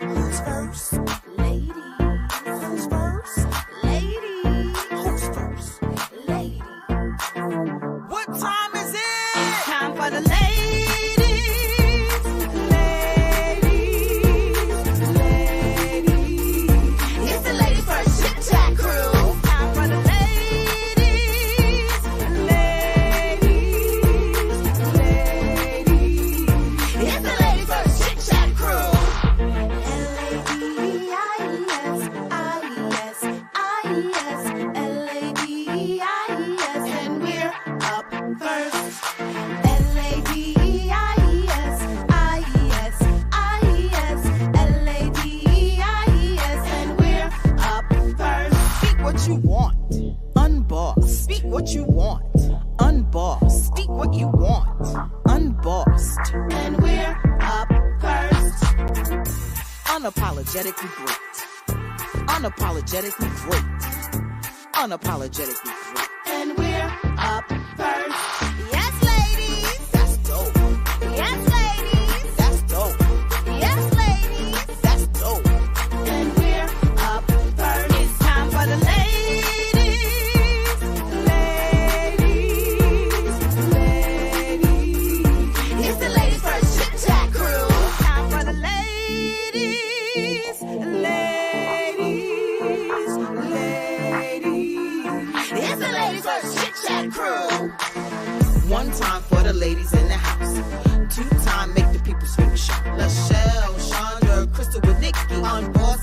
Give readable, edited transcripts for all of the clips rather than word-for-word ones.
Who's first? Ladies. Who's first? Ladies. Who's first? Ladies. What time is it? It's time for the ladies. It's the Ladies First Chit-Chat crew. It's time for the ladies. It's the Ladies First Chit-Chat crew. L-A-D-I-S, and we're up first. L-A-D-I-S, and we're up first. Speak what you want, unboss. Speak what you want, unboss. Speak what you want, unbossed. And we're up first. Unapologetically great. Unapologetically great. Unapologetically great. And we're up first. Yes, ladies. That's dope. Yes, ladies. That's dope. Yes, ladies. That's dope. And we're up first. It's time for the ladies. It's the Ladies First Chit-Chat crew. Time for the ladies. It's the Ladies First Chit-Chat crew. One time for the ladies in the house. Two time make the people swing shot. Lachelle, Chandra, Crystal with Nikki on boss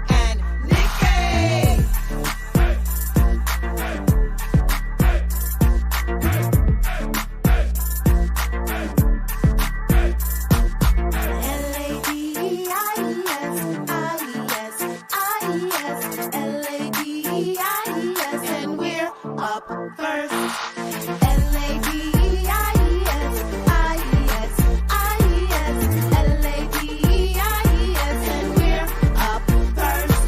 and Nikki. L-A-D-I-S, and we're up first. L-A-D-I-S, and we're up first.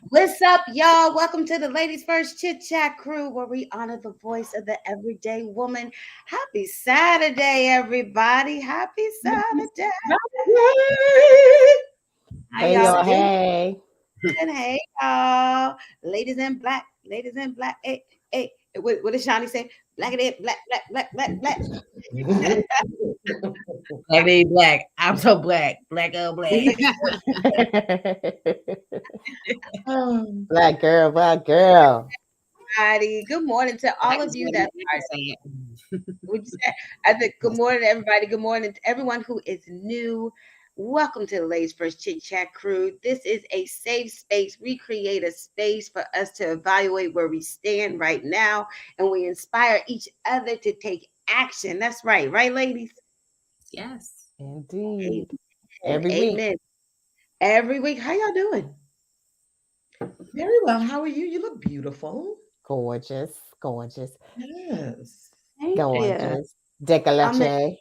What's up, y'all? Welcome to the Ladies First Chit-Chat crew, where we honor the voice of the everyday woman. Happy Saturday, everybody. Happy Saturday. How Hey, y'all y'all. doing? Hey. And hey, y'all. Ladies in black. Ladies in black. Hey, hey. What does Shawnee say? Black it in, black. Black baby black. I'm so black. Black on black. Black girl, black girl. Everybody. Good morning to all of you that would you say? I said good morning to everybody. Good morning to everyone who is new. Welcome to the Ladies First Chit Chat crew. This is a safe space. We create a space for us to evaluate where we stand right now, and we inspire each other to take action. That's right, ladies? Yes. Indeed. Amen. Every week. Amen. Every week. How y'all doing? Very well. How are you? You look beautiful. Gorgeous. Gorgeous. Yes. Thank you. Gorgeous. Decalache.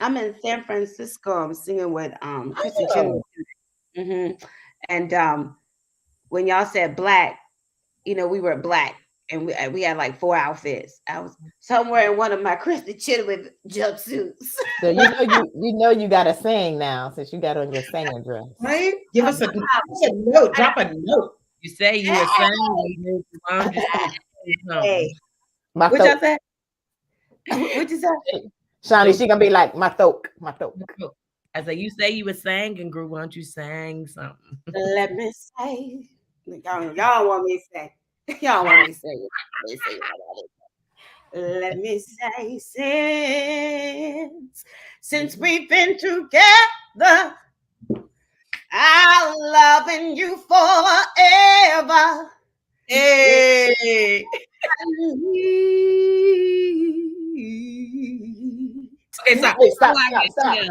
I'm in San Francisco. I'm singing with Kristen Chenoweth. And when y'all said black, we were black, and we had like 4 outfits. I was somewhere in one of my Kristen Chenoweth jumpsuits. So you gotta sing now since you got on your singing dress. Right? Give us a note. Drop a note. You say you were saying Hey, My what y'all throat. say? What you say? Shawnee, she gonna be like my throat. My throat. I said, you say you were singing, Group. Why don't you sang something? Let me say. Y'all want me to say. Y'all want me to say it. Let me say, since we've been together, I'm loving you forever. Hey. Okay, stop. Stop.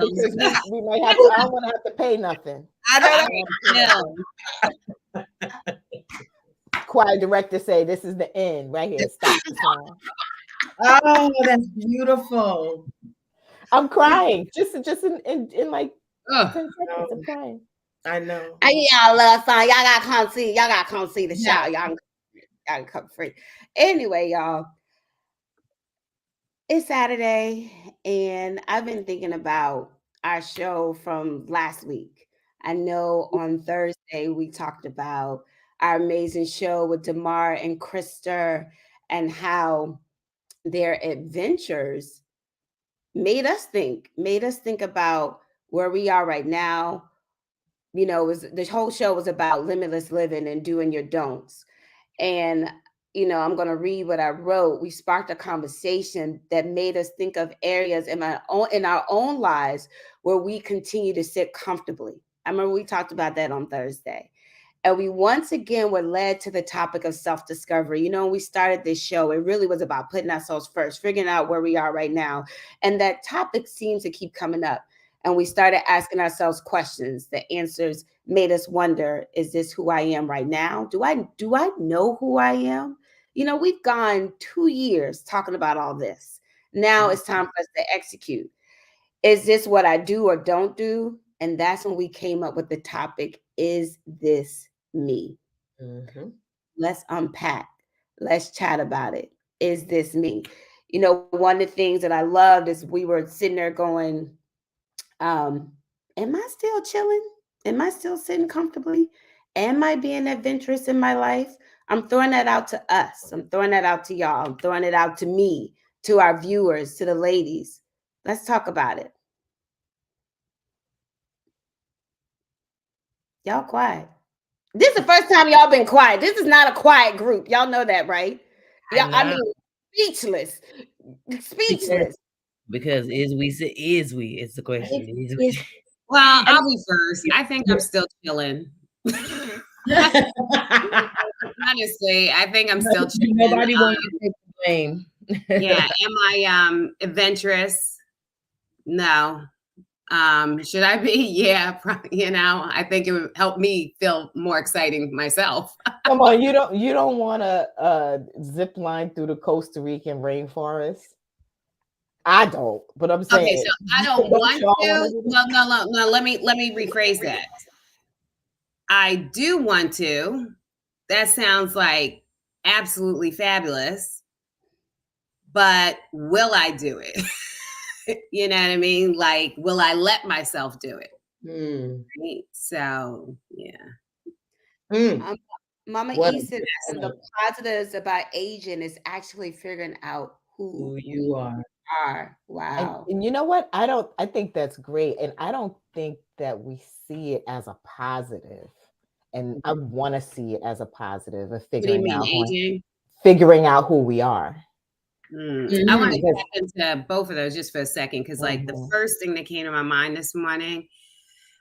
Because we may have to, I don't want to have to pay nothing. I know. Quit. choir director say, "This is the end right here. Stop the song." Oh, that's beautiful. I'm crying just in like Oh, 10 seconds. I'm Oh, crying. I know. I y'all love song. Y'all gotta come see. Y'all gotta come see the Yeah. show. Y'all gotta come free. Anyway, y'all, it's Saturday, and I've been thinking about our show from last week. I know on Thursday we talked about our amazing show with Damar and Krista and how their adventures made us think about where we are right now. You know, the whole show was about limitless living and doing your don'ts. And I'm going to read what I wrote. We sparked a conversation that made us think of areas in our own lives where we continue to sit comfortably. I remember we talked about that on Thursday. And we once again were led to the topic of self-discovery. When we started this show, it really was about putting ourselves first, figuring out where we are right now. And that topic seems to keep coming up. And we started asking ourselves questions. The answers made us wonder, is this who I am right now? Do I know who I am? We've gone 2 years talking about all this. Now it's time for us to execute. Is this what I do or don't do? And that's when we came up with the topic, is this me? Mhm. Let's unpack. Let's chat about it. Is this me? One of the things that I loved is we were sitting there going, am I still chilling? Am I still sitting comfortably? Am I being adventurous in my life? I'm throwing that out to us. I'm throwing that out to y'all. I'm throwing it out to me, to our viewers, to the ladies. Let's talk about it. Y'all quiet. This is the first time y'all been quiet. This is not a quiet group. Y'all know that, right? Yeah, I mean, speechless. Speechless. because is we it's the question. Is we? It's- Well, I'll be first. I think I'm still chilling. Honestly, I think I'm still chilling. Nobody wants to take the blame. Yeah. Am I adventurous? No. Should I be? Yeah, I think it would help me feel more exciting myself. Come on, you don't want to zip line through the Costa Rican rainforest. I don't, but I'm saying. Okay, so I don't want y'all to. wanna do this? No. Let me rephrase that. I do want to. That sounds like absolutely fabulous. But will I do it? You know what I mean? Like, will I let myself do it? Mm. Right? So, yeah. Mm. Mama What E a said one of the positives about aging is actually figuring out who who you are. are. Wow. And you know what? I think that's great. And I don't think that we see it as a positive. And I want to see it as a positive of What do you mean, aging? figuring out who we are. I want to Because- step into both of those just for a second, because like the first thing that came to my mind this morning,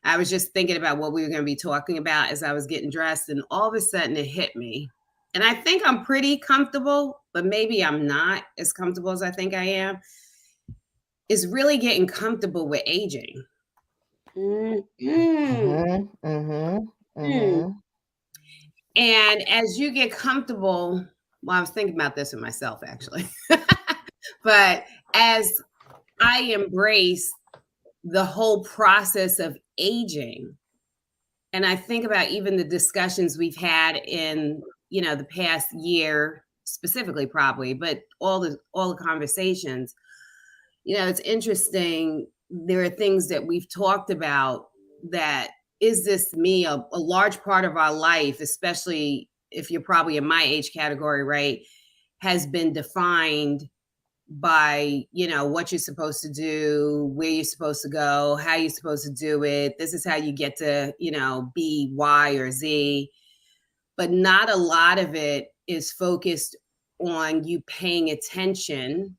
I was just thinking about what we were going to be talking about as I was getting dressed, and all of a sudden it hit me. And I think I'm pretty comfortable, but maybe I'm not as comfortable as I think I am. Is really getting comfortable with aging. And as you get comfortable, well, I was thinking about this with myself actually, but as I embrace the whole process of aging, and I think about even the discussions we've had in, the past year specifically, probably, but all the conversations, it's interesting. There are things that we've talked about that, is this me? A large part of our life, especially if you're probably in my age category, right, has been defined by, what you're supposed to do, where you're supposed to go, how you're supposed to do it. This is how you get to, B, Y, or Z. But not a lot of it is focused on you paying attention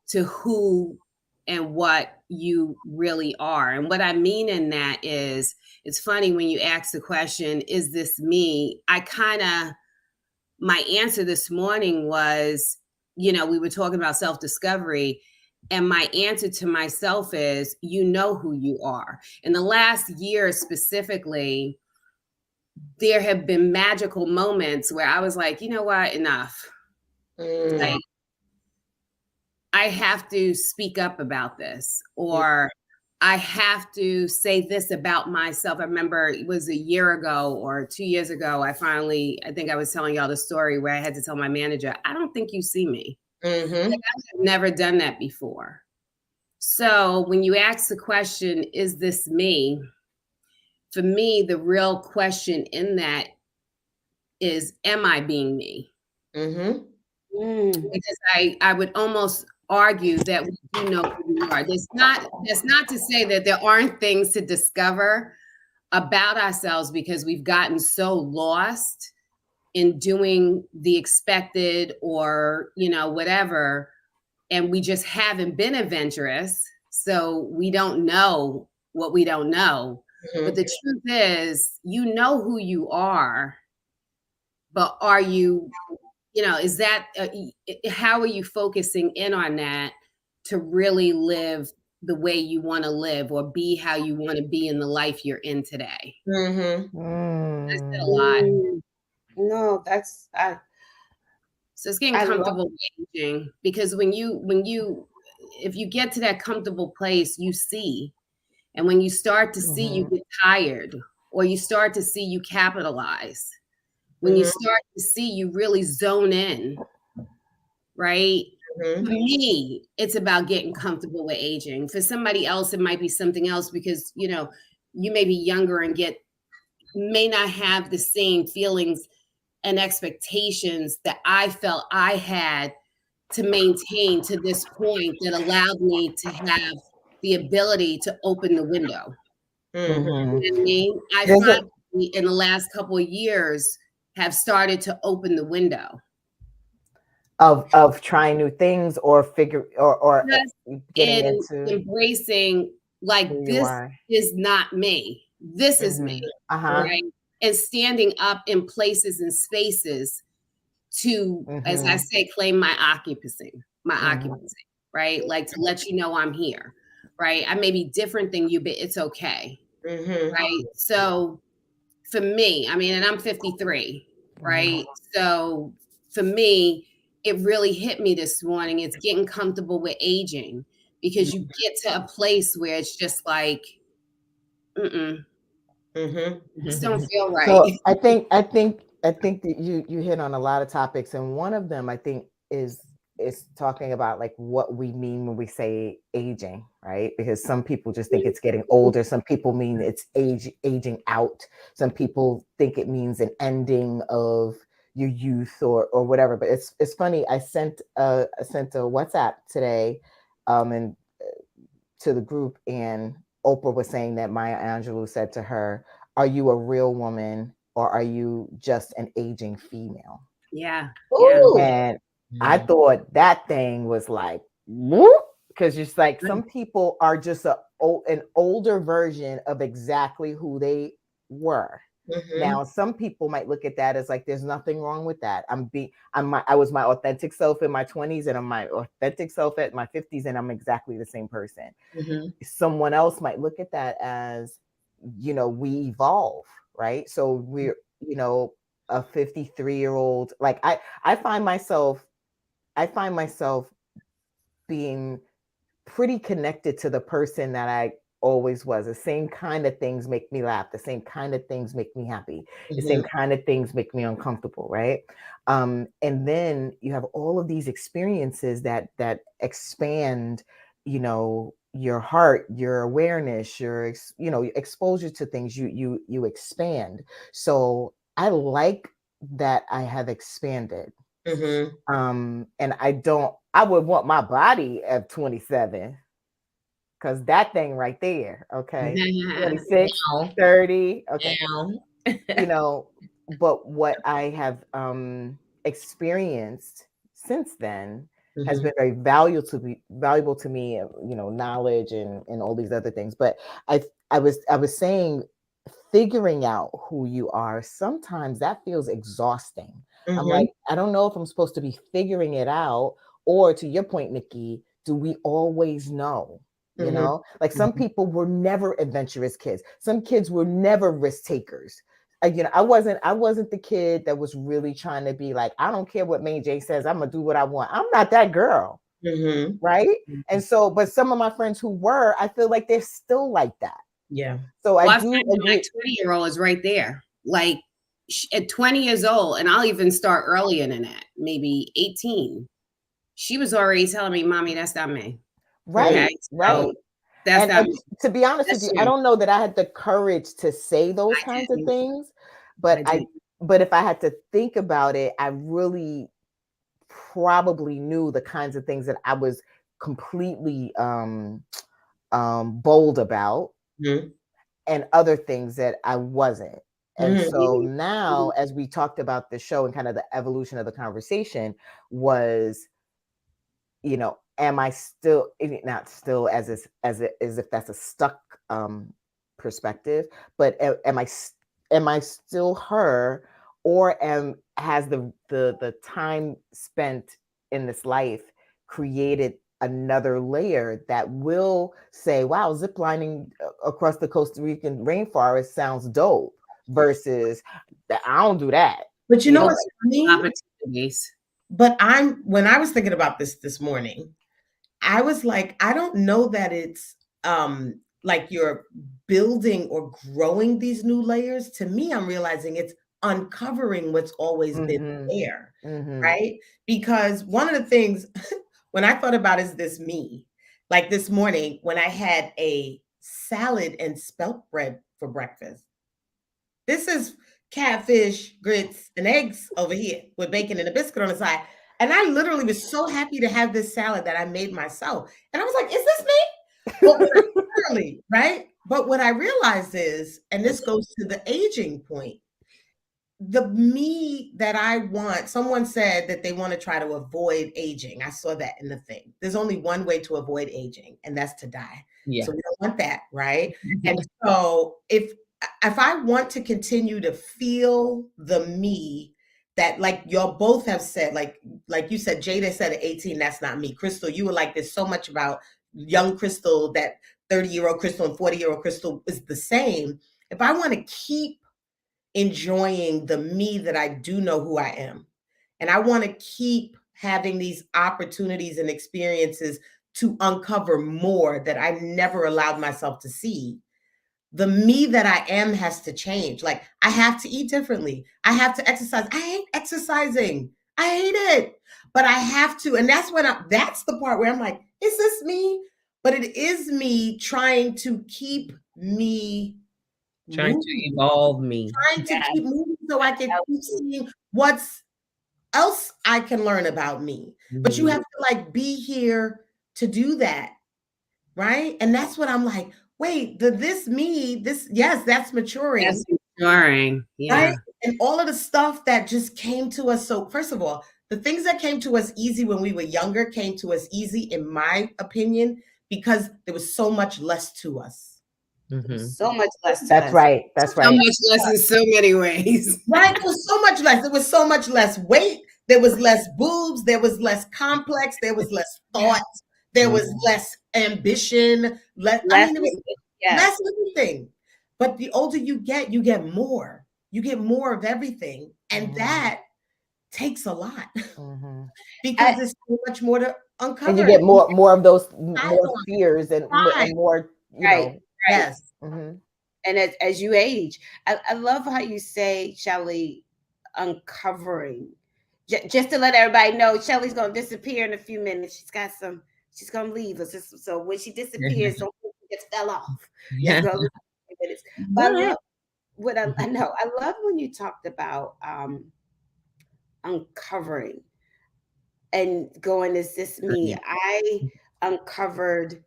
to who and what you really are. And what I mean in that is, it's funny when you ask the question, is this me? My answer this morning was, we were talking about self-discovery. And my answer to myself is, who you are. In the last year specifically, there have been magical moments where I was like, you know what, enough. Like, I have to speak up about this, or I have to say this about myself. I remember it was a year ago or 2 years ago, I think I was telling y'all the story where I had to tell my manager, I don't think you see me. Like, I've never done that before. So when you ask the question, is this me? For me, the real question in that is, am I being me? Because I would almost argue that we do know who we are. That's not to say that there aren't things to discover about ourselves, because we've gotten so lost in doing the expected, or, you know, whatever, and we just haven't been adventurous, so we don't know what we don't know. But the truth is, you know who you are, but are you, you know, is that how are you focusing in on that to really live the way you want to live, or be how you want to be in the life you're in today? I said a lot. No, that's So it's getting comfortable with aging, because when you if you get to that comfortable place, you see, and when you start to see, you get tired, or you start to see, you capitalize. When you start to see, you really zone in, right? For me, it's about getting comfortable with aging. For somebody else, it might be something else, because, you know, you may be younger and may not have the same feelings and expectations that I felt I had to maintain to this point, that allowed me to have the ability to open the window. You know what I mean? I finally, in the last couple of years, have started to open the window of trying new things, or just getting in into embracing, like, who you this are. is not me. This is me, right? And standing up in places and spaces to, as I say, claim my occupancy, right? Like, to let you know I'm here, right? I may be different than you, but it's okay, right? So for me, I mean, and I'm 53, right? So for me, it really hit me this morning. It's getting comfortable with aging, because you get to a place where it's just like, this don't feel right. So I think that you hit on a lot of topics, and one of them I think is talking about like what we mean when we say aging, right? Because some people just think it's getting older. Some people mean it's aging out. Some people think it means an ending of your youth, or whatever. But it's funny. I sent a WhatsApp today, and to the group, and Oprah was saying that Maya Angelou said to her, "Are you a real woman, or are you just an aging female?" Yeah. And I thought that thing was like, whoop, because just like some people are just an older version of exactly who they were. Now, some people might look at that as like, there's nothing wrong with that. I was my authentic self in my 20s, and I'm my authentic self at my 50s, and I'm exactly the same person. Someone else might look at that as, you know, we evolve, right? So we're, you know, a 53-year-old. Like I find myself being pretty connected to the person that I always was. The same kind of things make me laugh. The same kind of things make me happy. The same kind of things make me uncomfortable, right? And then you have all of these experiences that expand, you know, your heart, your awareness, your exposure to things. You expand. So I like that I have expanded. And I would want my body at 27, because that thing right there, okay, 26, 30, okay, you know, but what I have experienced since then has been very valuable to me, you know, knowledge and all these other things. But I was saying, figuring out who you are, sometimes that feels exhausting. I'm like, I don't know if I'm supposed to be figuring it out, or to your point, Nikki, do we always know? You know, like some people were never adventurous kids. Some kids were never risk takers. I wasn't the kid that was really trying to be like, I don't care what May J says, I'm gonna do what I want. I'm not that girl. Mm-hmm. Right. Mhm. And so, but some of my friends who were, I feel like they're still like that. Yeah. So Well, I I do find my agree. 20-year-old is right there. Like at 20 years old, and I'll even start earlier than that, maybe 18. She was already telling me, Mommy, that's not me. Right. Okay. Right. So that's not And me. to be honest with That's you, I you. don't know that I had the courage to say those I kinds of didn't. things, I but didn't. but if I had to think about it, I really probably knew the kinds of things that I was completely bold about, Mm-hmm. and other things that I wasn't. And Mm-hmm. so now, as we talked about the show and kind of the evolution of the conversation was, am I still, not still as if that's a stuck perspective, but am I still her, or has the time spent in this life created another layer that will say, wow, ziplining across the Costa Rican rainforest sounds dope, versus I don't do that. But you You know know, what's funny? Opportunities. But when I was thinking about this morning, I was like, I don't know that it's like you're building or growing these new layers. To me, I'm realizing it's uncovering what's always been mm-hmm, there, mm-hmm, right? Because one of the things when I thought about is this me, like this morning when I had a salad and spelt bread for breakfast. This is catfish, grits, and eggs over here with bacon and a biscuit on the side. And I literally was so happy to have this salad that I made myself. And I was like, is this me? But what literally, right? But what I realized is, and this goes to the aging point, the me that I want, someone said that they want to try to avoid aging. I saw that in the thing. There's only one way to avoid aging, and that's to die. Yeah. So we don't want that, right? And so if I want to continue to feel the me that, like y'all both have said, like you said, Jada said at 18, that's not me. Crystal, you were like, there's so much about young Crystal that 30-year-old Crystal and 40-year-old Crystal is the same. If I want to keep enjoying the me that I do know who I am, and I want to keep having these opportunities and experiences to uncover more that I never allowed myself to see, the me that I am has to change. Like, I have to eat differently. I have to exercise. I hate exercising. I hate it. But I have to. And that's that's the part where I'm like, is this me? But it is me trying to keep me Trying to moving, evolve me. trying to keep moving so I can keep seeing what's else I can learn about me. But you Mhm. have to like be here to do that. Right. And that's what I'm like, wait, yes, that's maturing. That's maturing. Right. Yeah. And all of the stuff that just came to us. So, first of all, the things that came to us easy when we were younger came to us easy, in my opinion, because there was so much less to us. Mhm. So much less to that's us. right. That's So right. much less in so many ways. Right? There was so much less. There was so much less weight. There was less boobs. There was less complex. There was less thoughts. There was less ambition. Less, There was yes. less everything. But the older you get more. You get more of everything. And that takes a lot Mhm. because there's so much more to uncover. And you get more of those Decide more on. fears and Right. more, Right. Right. Yes. mhm. And as you age, I love how you say, Shelly, uncovering. Just to let everybody know, Shelly's going to disappear in a few minutes. She's going to leave us. So when she disappears, don't think she just fell off. Yeah. She's gonna leave in a few minutes. But I love what I know. I love when you talked about uncovering and going, is this me? I uncovered,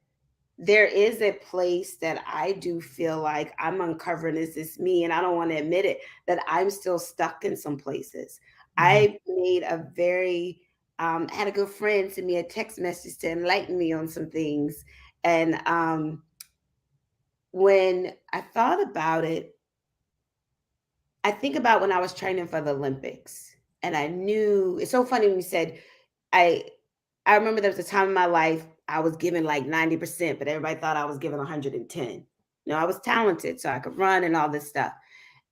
there is a place that I do feel like I'm uncovering, is this me? And I don't want to admit it, that I'm still stuck in some places. I made a very, had a good friend send me a text message to enlighten me on some things. And when I thought about it, I think about when I was training for the Olympics, and I knew, it's so funny when you said, I I remember there was a time in my life I was giving like 90%, but everybody thought I was giving 110. I was talented, so I could run and all this stuff.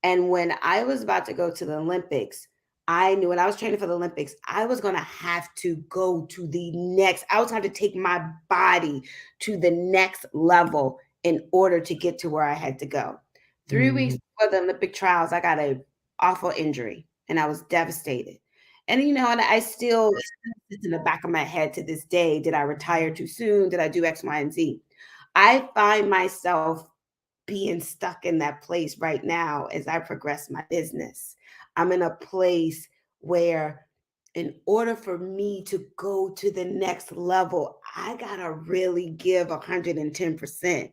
And when I was about to go to the Olympics, I knew when I was training for the Olympics, I was going to have to go to the next, I was going to take my body to the next level in order to get to where I had to go. 3 weeks before the Olympic trials, I got an awful injury and I was devastated. And, and I still, it's in the back of my head to this day. Did I retire too soon? Did I do X, Y, and Z? I find myself being stuck in that place right now as I progress my business. I'm in a place where in order for me to go to the next level, I got to really give 110%.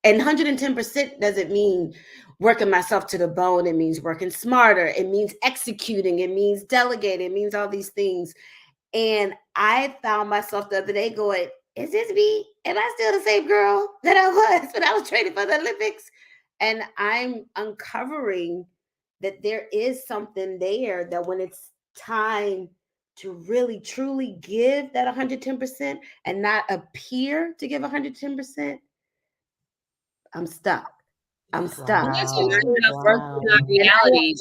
And 110% doesn't mean working myself to the bone. It means working smarter. It means executing. It means delegating. It means all these things. And I found myself the other day going, is this me? Am I still the same girl that I was when I was training for the Olympics? And I'm uncovering that there is something there that when it's time to really, truly give that 110% and not appear to give 110%, I'm stuck. I'm stuck. Reality.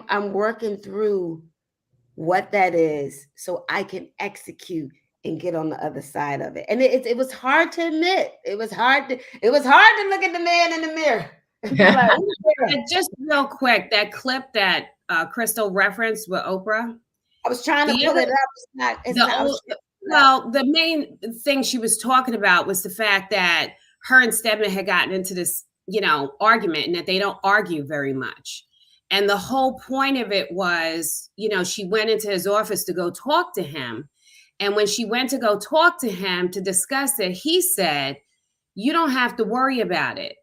I'm working through what that is so I can execute and get on the other side of it. And it was hard to admit. It was hard to look at the man in the mirror. And be like, just real quick, that clip that Crystal referenced with Oprah. I was trying to pull it up. Well, the main thing she was talking about was the fact that her and Stedman had gotten into this, argument, and that they don't argue very much. And the whole point of it was, she went into his office to go talk to him. And when she went to go talk to him to discuss it, he said, you don't have to worry about it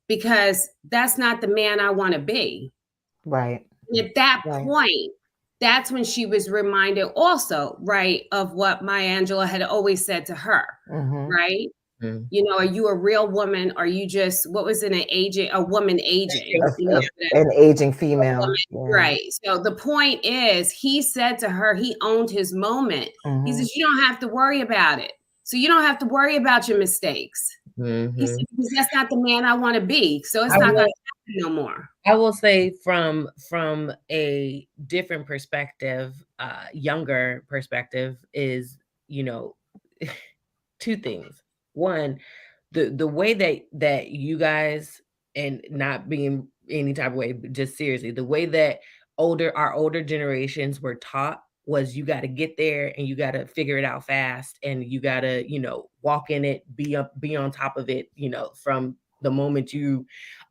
because that's not the man I want to be. Right. And at that point, that's when she was reminded also, right, of what Maya Angelou had always said to her, right? Mm-hmm. Are you a real woman? Are you just, what was it, a woman aging? An aging female. Right. So the point is, he said to her, he owned his moment. He says, you don't have to worry about it. So you don't have to worry about your mistakes. He said, because that's not the man I want to be. So it's not going to happen no more. I will say from a different perspective, younger perspective is, two things. One, the way that you guys, and not being any type of way, but just seriously, the way that our older generations were taught was you got to get there and you got to figure it out fast and you got to, walk in it, be on top of it, from the moment you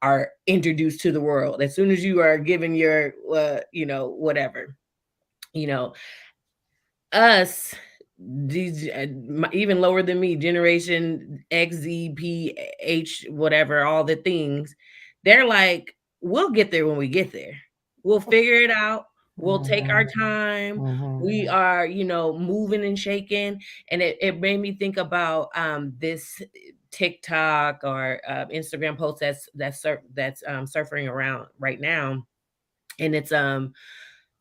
are introduced to the world. As soon as you are given your, whatever, us, these even lower than me, generation X, Z, P, H, whatever, all the things, they're like, we'll get there when we get there. We'll figure it out. We'll take our time. We are, moving and shaking. And it made me think about this TikTok or Instagram post that's surfing around right now. And it's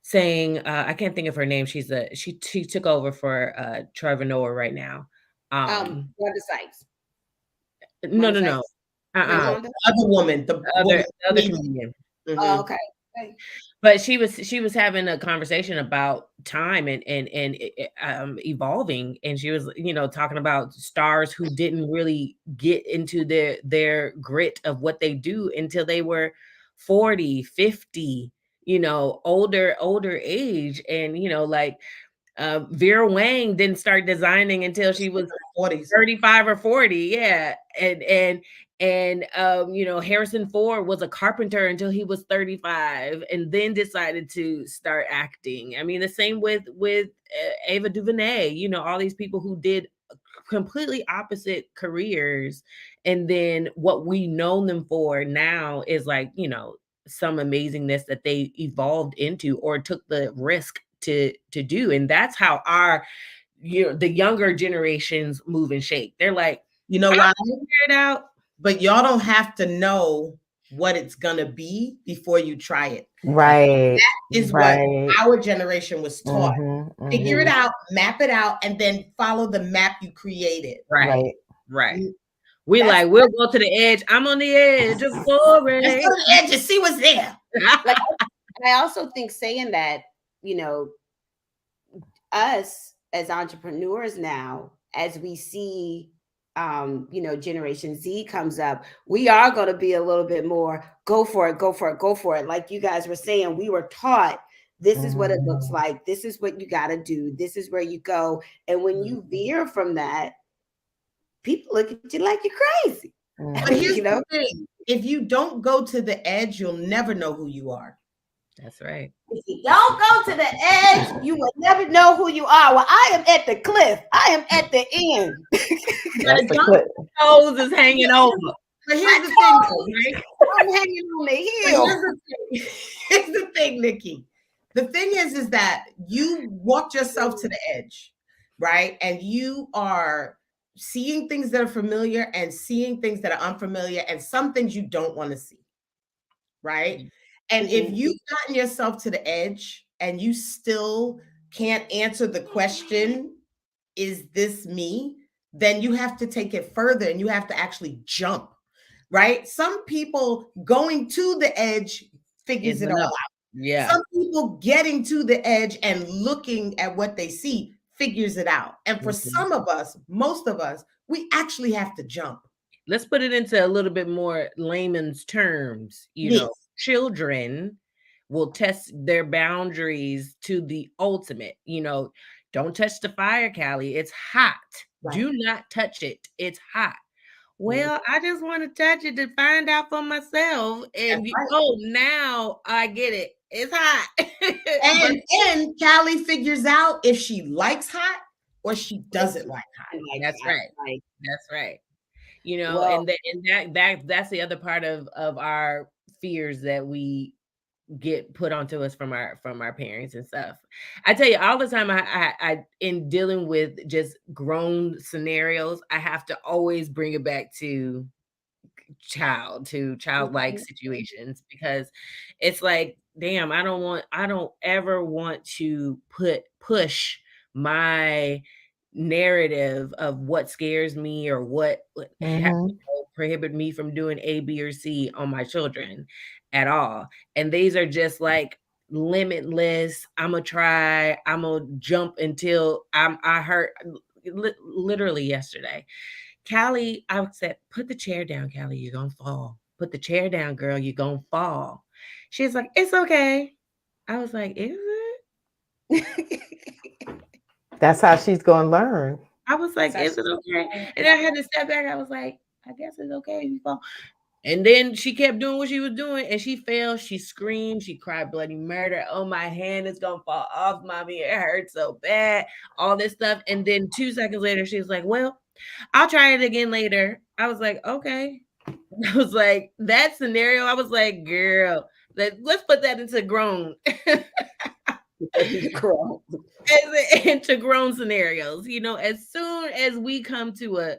saying, I can't think of her name. She took over for Trevor Noah right now. Wanda Sykes. No. Other woman, the other comedian. Oh, okay. But she was having a conversation about time and evolving, and she was talking about stars who didn't really get into their grit of what they do until they were 40, 50, older age, and like Vera Wang didn't start designing until she was 35 or 40. Yeah. And Harrison Ford was a carpenter until he was 35 and then decided to start acting. I mean, the same with Ava DuVernay, all these people who did completely opposite careers. And then what we know them for now is like, some amazingness that they evolved into or took the risk to do. And that's how our, the younger generations move and shake. They're like, why? Figure it out. But y'all don't have to know what it's gonna be before you try it. Right. That is what our generation was taught. Figure it out, map it out, and then follow the map you created. Right. We That's like, we'll go to the edge. I'm on the edge of Let's glory. go to the edge and see what's there. like I also think saying that, you know, us as entrepreneurs now, as we see you know, Generation Z comes up, we are going to be a little bit more go for it, go for it, go for it. Like you guys were saying, we were taught this is what it looks like, this is what you got to do, this is where you go. And when you veer from that, people look at you like you're crazy. But here's You know, the thing. If you don't go to the edge, you'll never know who you are. That's right. if you don't go to the edge, you will never know who you are. Well, I am at the cliff. I am at the end. That's the clip. Nose is hanging over. But here's the thing, though, right? I'm hanging on the But hill. here's the thing, Nikki. The thing is that you walked yourself to the edge, right? And you are seeing things that are familiar and seeing things that are unfamiliar and some things you don't want to see, right? And if you've gotten yourself to the edge and you still can't answer the question, is this me? Then you have to take it further and you have to actually jump, right? Some people going to the edge figures it all out. Yeah. Some people getting to the edge and looking at what they see figures it out. And for some of us, most of us, we actually have to jump. Let's put it into a little bit more layman's terms. You know, children will test their boundaries to the ultimate. You know, don't touch the fire, Callie. It's hot. Right. Do not touch it. It's hot. Well, I just want to touch it to find out for myself. And oh, now I get it. It's hot. And Callie figures out if she likes hot or she doesn't like hot. That's right. That's right. You know, and that's the other part of our fears that we get put onto us from our parents and stuff. I tell you all the time, I in dealing with just grown scenarios, I have to always bring it back to childlike situations, because it's like, damn, I don't ever want to push my narrative of what scares me or what prohibit me from doing A, B, or C on my children at all. And these are just like limitless. I'm gonna try. I'm gonna jump until I hurt. Literally yesterday, Callie, I said, put the chair down, Callie. You're gonna fall. Put the chair down, girl. You're gonna fall. She's like, it's okay. I was like, is it? That's how she's gonna learn. I was like, is it okay? And I had to step back. I was like, I guess it's okay if you fall. And then she kept doing what she was doing, and she fell. She screamed. She cried bloody murder. Oh, my hand is gonna fall off, mommy. It hurts so bad. All this stuff. And then 2 seconds later, she was like, well, I'll try it again later. I was like, okay. I was like, that scenario, I was like, girl, let's put that into grown. Into grown scenarios. You know, as soon as we come to a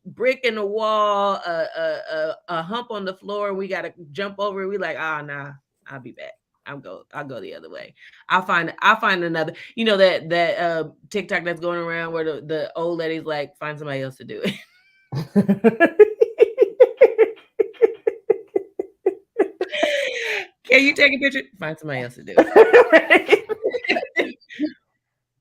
brick in the wall, a hump on the floor, we gotta jump over it. We like, oh nah, I'll be back. I'll go the other way. I'll find another, you know, that TikTok that's going around where the old lady's like, find somebody else to do it. Can you take a picture? Find somebody else to do it.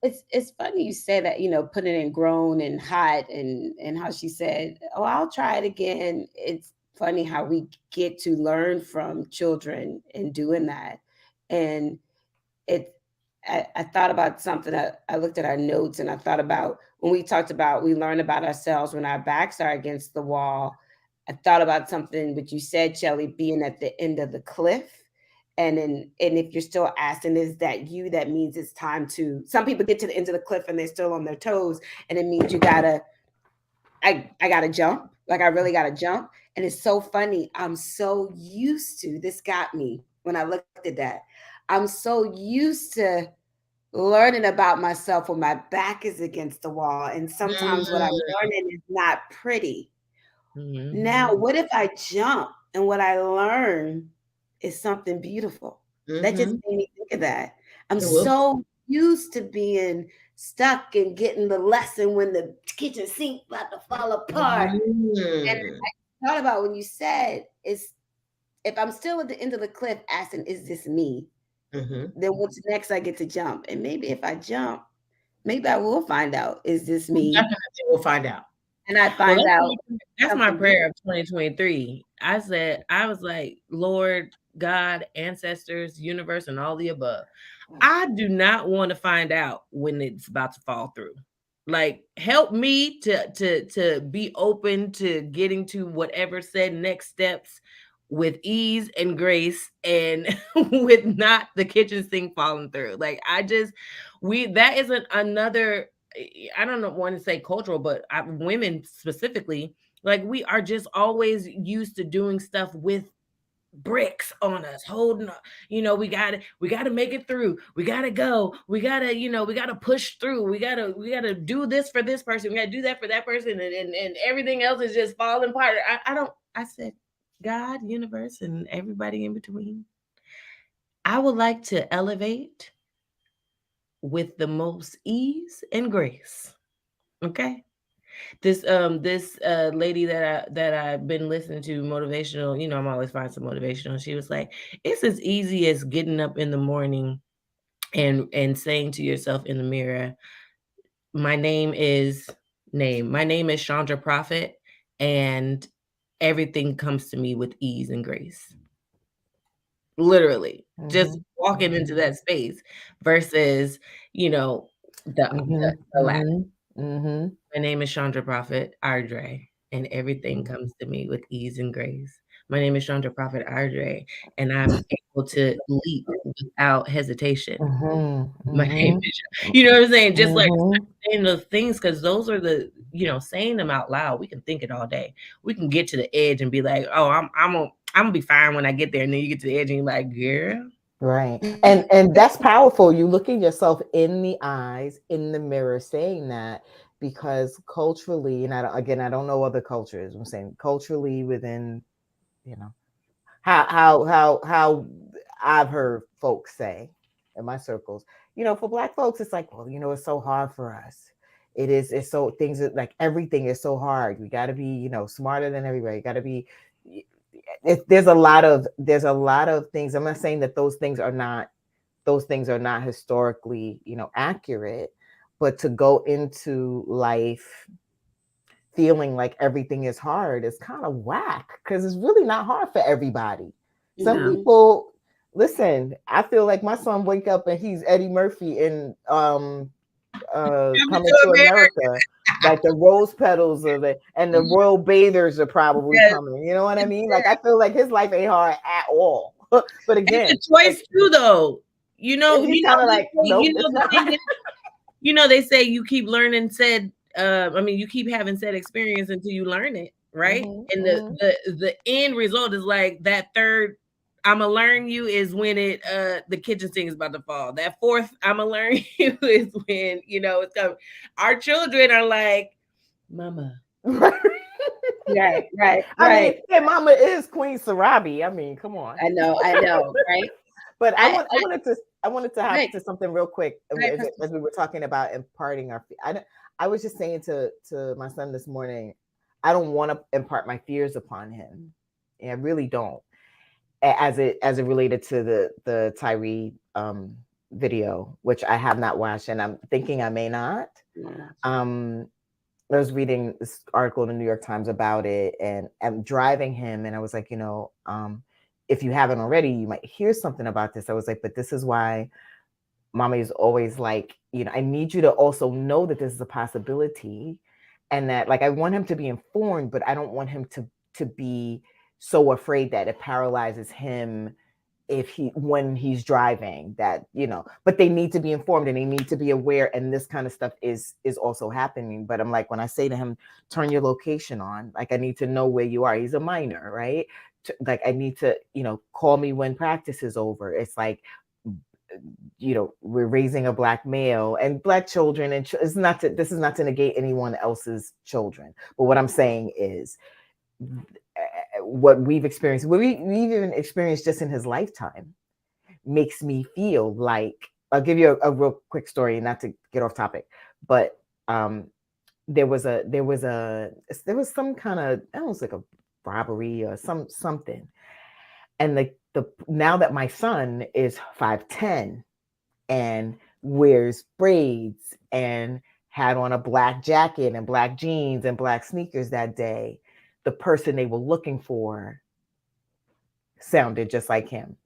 It's funny you say that, you know, putting it in grown and hot, and how she said, oh, I'll try it again. It's funny how we get to learn from children in doing that. And I thought about something. I looked at our notes and I thought about when we talked about, we learn about ourselves when our backs are against the wall. I thought about something that you said, Shelly, being at the end of the cliff. And if you're still asking, is that you? That means it's time to. Some people get to the end of the cliff and they're still on their toes, and it means you gotta. I gotta jump. Like I really gotta jump. And it's so funny. I'm so used to this. Got me when I looked at that. I'm so used to learning about myself when my back is against the wall, and sometimes what I'm learning is not pretty. Now, what if I jump and what I learn is something beautiful? That just made me think of that. I'm so used to being stuck in getting the lesson when the kitchen sink about to fall apart. And I thought about when you said, is if I'm still at the end of the cliff asking, is this me? Then what's next? I get to jump. And maybe if I jump, maybe I will find out, is this me? Definitely we'll find out. And I find out. That's my something prayer of 2023. I was like, Lord, God, ancestors, universe, and all the above. I do not want to find out when it's about to fall through. Like, help me to be open to getting to whatever said next steps with ease and grace, and with not the kitchen sink falling through. Like, that isn't another, I don't want to say cultural, but women specifically, like, we are just always used to doing stuff with bricks on us, holding up, we gotta make it through, we gotta go, we gotta, we gotta push through, we gotta do this for this person, we gotta do that for that person, and everything else is just falling apart. I said, God, universe, and everybody in between, I would like to elevate with the most ease and grace. Okay. This lady that I've been listening to, motivational, I'm always finding some motivational. She was like, it's as easy as getting up in the morning and saying to yourself in the mirror, my name is Chandra Prophet, and everything comes to me with ease and grace. Literally, just walking into that space versus, the My name is Chandra Prophet Ardre, and everything comes to me with ease and grace. My name is Chandra Prophet Ardre, and I'm able to leap without hesitation. My name is, you know what I'm saying? Just like saying those things, because those are the, saying them out loud. We can think it all day. We can get to the edge and be like, oh, I'm gonna be fine when I get there. And then you get to the edge and you're like, girl. Right. And that's powerful. You looking yourself in the eyes, in the mirror, saying that, because culturally, and I don't know other cultures. I'm saying culturally within, how I've heard folks say in my circles, for Black folks, it's like, well, it's so hard for us. It's so, things that, like, everything is so hard. We got to be, smarter than everybody. Got to be. There's a lot of things. I'm not saying that those things are not historically, accurate, but to go into life feeling like everything is hard is kind of whack, because it's really not hard for everybody. Some people, listen, I feel like my son wake up and he's Eddie Murphy in Coming to America. Like the rose petals and the royal bathers are probably coming. You know what I mean? Like, I feel like his life ain't hard at all. But again, it's a choice too, though. He's kind of like, nope, it's not. They say you keep learning you keep having said experience until you learn it, right? And the end result is like that third I'ma learn you is when the kitchen sink is about to fall. That fourth I'ma learn you is when, it's coming. Our children are like, Mama. Right. I mean, hey, Mama is Queen Sarabi. I mean, come on. I know, right? But I wanted to hop to something real quick as we were talking about imparting our. I was just saying to my son this morning, I don't want to impart my fears upon him. And I really don't. As it related to the Tyree video, which I have not watched, and I'm thinking I may not. I was reading this article in the New York Times about it, and I'm driving him, and I was like, if you haven't already, you might hear something about this. I was like, but this is why Mommy is always like, I need you to also know that this is a possibility, and that, like, I want him to be informed, but I don't want him to be so afraid that it paralyzes him when he's driving, that, but they need to be informed and they need to be aware. And this kind of stuff is also happening. But I'm like, when I say to him, turn your location on, like, I need to know where you are. He's a minor, right? Like, I need to, call me when practice is over. It's like, we're raising a Black male and Black children, and this is not to negate anyone else's children. But what I'm saying is, what we've experienced, what we even experienced just in his lifetime, makes me feel like I'll give you a real quick story, not to get off topic, but there was some kind of, I don't know, like a robbery or something, and the now that my son is 5'10" and wears braids and had on a black jacket and black jeans and black sneakers that day, the person they were looking for sounded just like him.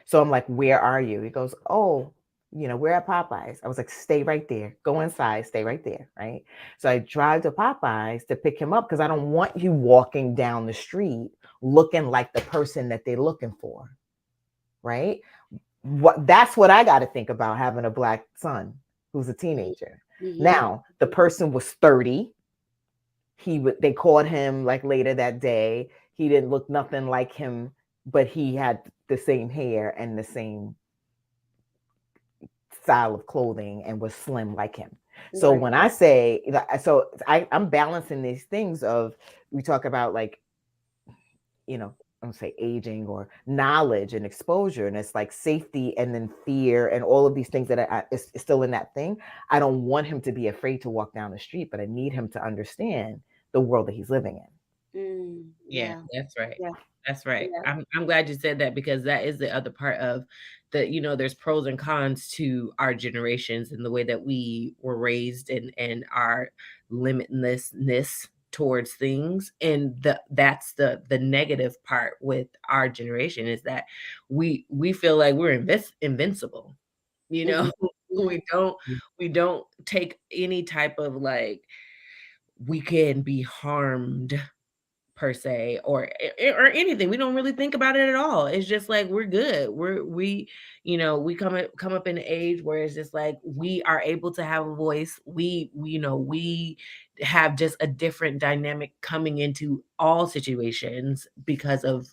So I'm like, where are you? He goes, oh, we're at Popeyes. I was like, stay right there. Go inside, stay right there. Right. So I drive to Popeyes to pick him up because I don't want you walking down the street looking like the person that they're looking for. Right. That's what I got to think about, having a black son who's a teenager. Mm-hmm. Now, the person was 30. They called him like later that day. He didn't look nothing like him, but he had the same hair and the same style of clothing and was slim like him. So when I say, I'm balancing these things of, we talk about like, I don't say aging or knowledge and exposure, and it's like safety and then fear and all of these things that is still in that thing. I don't want him to be afraid to walk down the street, but I need him to understand the world that he's living in. Yeah, that's right. Yeah. That's right. Yeah. I'm glad you said that, because that is the other part of there's pros and cons to our generations and the way that we were raised, and our limitlessness towards things. And that's the negative part with our generation, is that we feel like we're invincible. We don't take any type of like, we can be harmed per se, or anything. We don't really think about it at all. It's just like, we're good. We come up in an age where it's just like, we are able to have a voice. We have just a different dynamic coming into all situations because of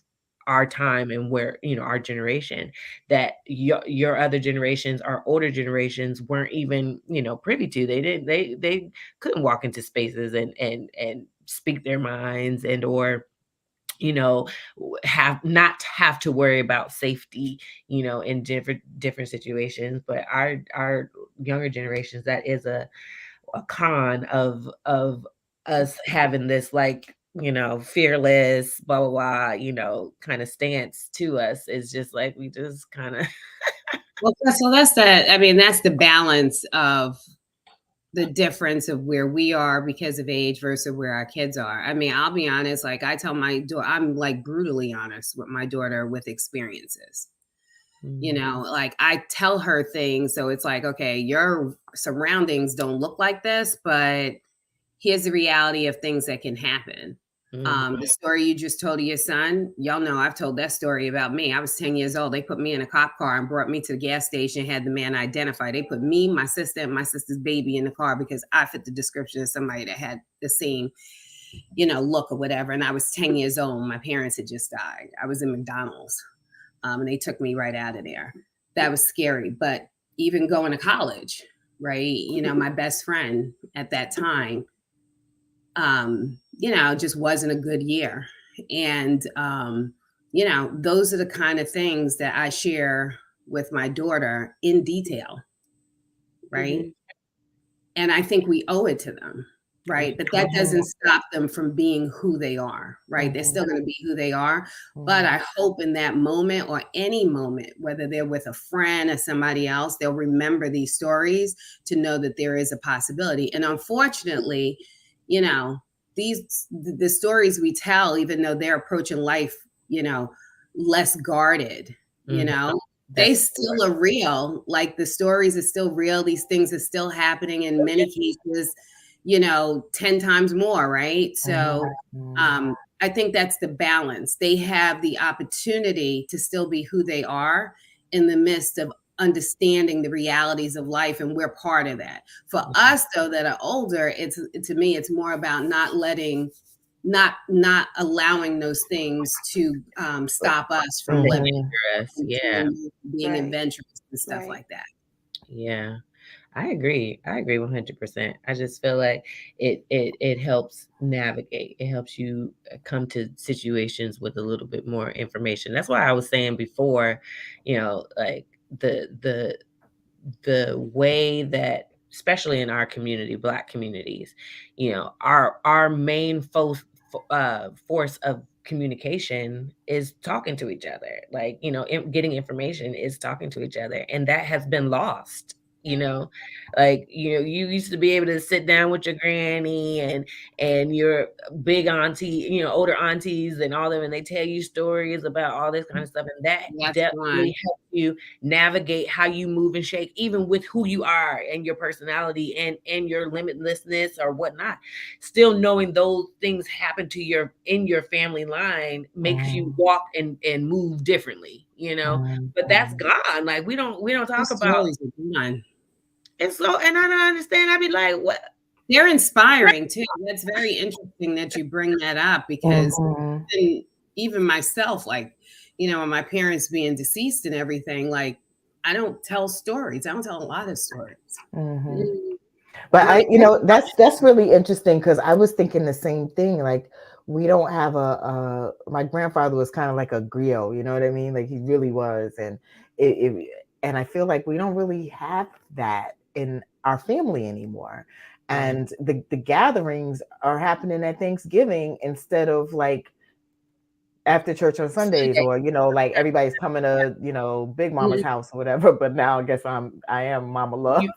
our time and where, our generation, that your other generations, our older generations, weren't even, privy to. They couldn't walk into spaces and speak their minds, and or have to worry about safety, in different situations. But our younger generations, that is a con of us having this, like, fearless, blah blah blah, kind of stance to us. Is just like, we just kind of well, so that's that. I mean, that's the balance of the difference of where we are because of age versus where our kids are. I mean, I'll be honest, like I tell my daughter, I'm like brutally honest with my daughter with experiences. Like I tell her things. So it's like, okay, your surroundings don't look like this, but here's the reality of things that can happen. The story you just told of your son, y'all know I've told that story about me. I was 10 years old. They put me in a cop car and brought me to the gas station, had the man identified. They put me, my sister, and my sister's baby in the car because I fit the description of somebody that had the same, look or whatever. And I was 10 years old. My parents had just died. I was in McDonald's, and they took me right out of there. That was scary. But even going to college, right? My best friend at that time, just wasn't a good year. And, those are the kind of things that I share with my daughter in detail. Right. And I think we owe it to them. Right. But that doesn't stop them from being who they are. Right. They're still going to be who they are. But I hope in that moment, or any moment, whether they're with a friend or somebody else, they'll remember these stories to know that there is a possibility. And unfortunately, the stories we tell, even though they're approaching life, less guarded, they still are real. Like the stories are still real. These things are still happening in many cases, 10 times more. Right. So, I think that's the balance. They have the opportunity to still be who they are in the midst of understanding the realities of life, and we're part of that. For us, though, that are older, to me, it's more about not allowing those things to stop us from living, being adventurous and stuff like that. Yeah, I agree 100%. I just feel like it helps navigate. It helps you come to situations with a little bit more information. That's why I was saying before, like the way that, especially in our community, Black communities, you know, our main force of communication is talking to each other. Like, you know, getting information is talking to each other, and that has been lost. You know, like, you know, you used to be able to sit down with your granny and your big auntie, you know, older aunties and all them, and they tell you stories about all this kind of stuff, and that That's definitely one. helps you navigate how you move and shake, even with who you are and your personality and your limitlessness or whatnot. Still knowing those things happen to your in your family line makes you walk and move differently, you know. But that's gone. Like, we don't talk Those about. stories are gone. And so, and I don't understand. I'd be like, what? They're inspiring too. That's very interesting that you bring that up, because even myself, like, you know, when my parents being deceased and everything, like, I don't tell stories. I don't tell a lot of stories. But I, you know, that's really interesting, because I was thinking the same thing. Like, we don't have my grandfather was kind of like a griot, you know what I mean? Like, he really was. And and I feel like we don't really have that in our family anymore. And the gatherings are happening at Thanksgiving instead of like after church on Sundays, or, you know, like everybody's coming to, you know, Big Mama's house or whatever. But now I guess I am Mama Love. You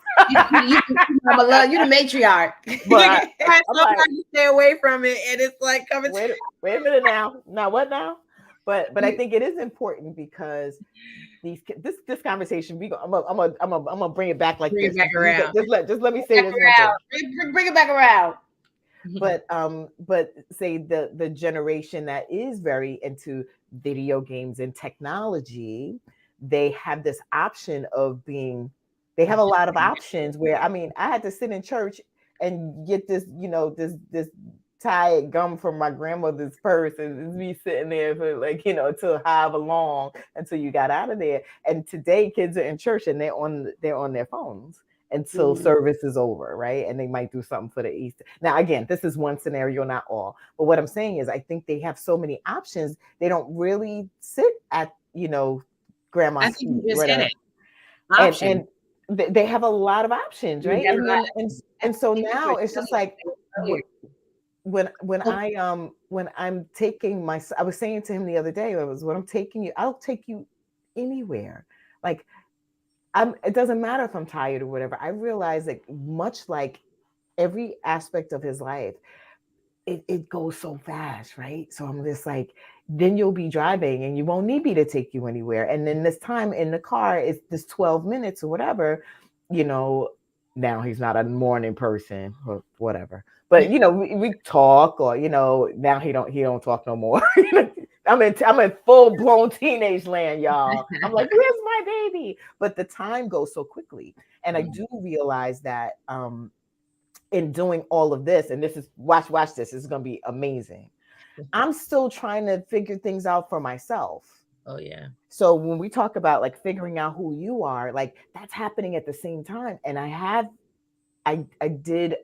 Mama Love, you the matriarch. But I'm like, you stay away from it, and it's like coming. wait a minute now. Now what now? But I think it is important, because this conversation, I'm gonna bring it back like this. Back around. Just let me say this one thing. Bring it back around. But say the generation that is very into video games and technology, they have this option of they have a lot of options where, I mean, I had to sit in church and get this, you know, this tied gum from my grandmother's purse, and it's me sitting there for, like, you know, till however long until you got out of there. And today kids are in church and they're on their phones until service is over, right? And they might do something for the Easter. Now, again, this is one scenario, not all. But what I'm saying is, I think they have so many options. They don't really sit at, you know, grandma's I think feet, you just hit whatever. it. Option. And they have a lot of options, right? And so now it's just like, when I'm taking I was saying to him the other day, when I'm taking you, I'll take you anywhere. Like, it doesn't matter if I'm tired or whatever. I realize that, much like every aspect of his life, it goes so fast, right? So I'm just like, then you'll be driving and you won't need me to take you anywhere. And then this time in the car is this 12 minutes or whatever, you know. Now he's not a morning person or whatever, but, you know, we talk, or, you know, now he don't talk no more. I'm in full blown teenage land, y'all. I'm like, where's my baby? But the time goes so quickly. And I do realize that in doing all of this, and this is watch this, this is gonna be amazing. I'm still trying to figure things out for myself. Oh yeah. So when we talk about like figuring out who you are, like, that's happening at the same time. And I did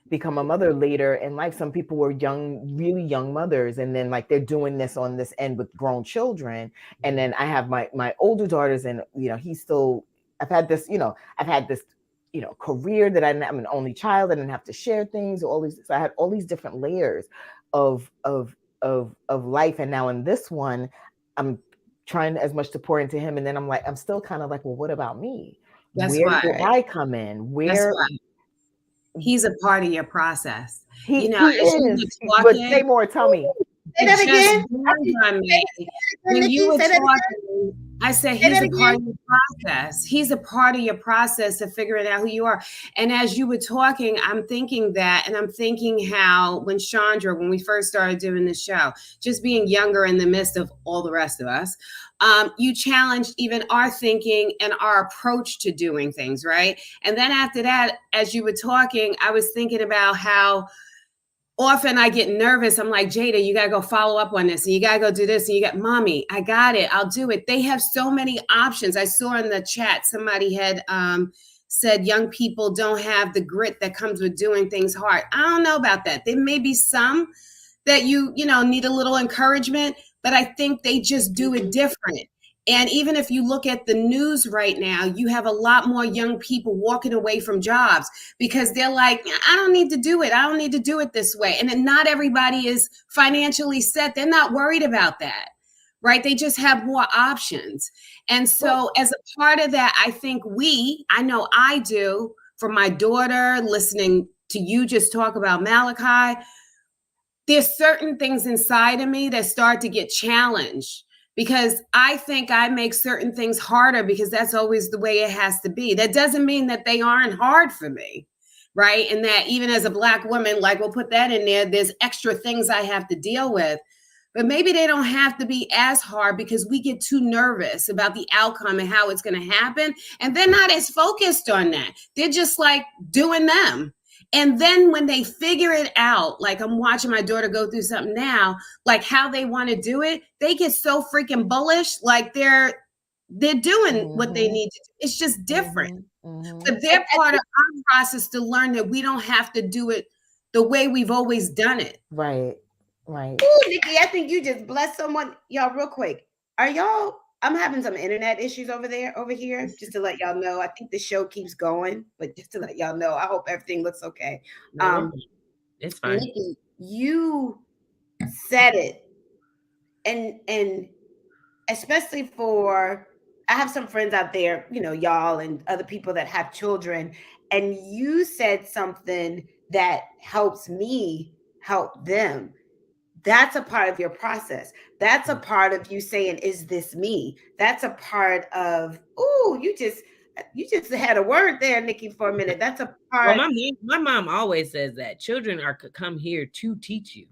become a mother later in life. Some people were young, really young mothers, and then like they're doing this on this end with grown children. And then I have my older daughters, and, you know, I've had this career that I'm an only child. I didn't have to share things, so I had all these different layers of life. And now in this one, I'm trying as much to pour into him. And then I'm still kind of like, well, what about me? Where do I come in? He's a part of your process. He is. But say more. Tell me. Say that again. When you were talking, I said he's a part of your process. He's a part of your process of figuring out who you are. And as you were talking, I'm thinking that, and I'm thinking how when we first started doing the show, just being younger in the midst of all the rest of us, you challenged even our thinking and our approach to doing things, right? And then after that, as you were talking, I was thinking about how often I get nervous. I'm like, Jada, you got to go follow up on this, and you got to go do this, and you got, Mommy, I got it. I'll do it. They have so many options. I saw in the chat, somebody had said young people don't have the grit that comes with doing things hard. I don't know about that. There may be some that you need a little encouragement, but I think they just do it different. And even if you look at the news right now, you have a lot more young people walking away from jobs because they're like, I don't need to do it. I don't need to do it this way. And then not everybody is financially set. They're not worried about that, right? They just have more options. And so as a part of that, I think I know I do, for my daughter, listening to you just talk about Malachi, there's certain things inside of me that start to get challenged because I think I make certain things harder because that's always the way it has to be. That doesn't mean that they aren't hard for me, right? And that even as a Black woman, like we'll put that in there, there's extra things I have to deal with. But maybe they don't have to be as hard because we get too nervous about the outcome and how it's going to happen. And they're not as focused on that. They're just like doing them. And then when they figure it out, like I'm watching my daughter go through something now, like how they want to do it, they get so freaking bullish, like they're doing what they need to do. It's just different. But they're part of our process to learn that we don't have to do it the way we've always done it. Right. Ooh, Nikki, I think you just blessed someone. Y'all, real quick. I'm having some internet issues over here, just to let y'all know. I think the show keeps going, but just to let y'all know, I hope everything looks okay. It's fine. Nikki, you said it. And especially for, I have some friends out there, y'all and other people that have children, and you said something that helps me help them. That's a part of your process. That's a part of you saying, is this me? That's a part of, you just had a word there, Nikki, for a minute. That's a part. Well, my mom always says that children come here to teach you.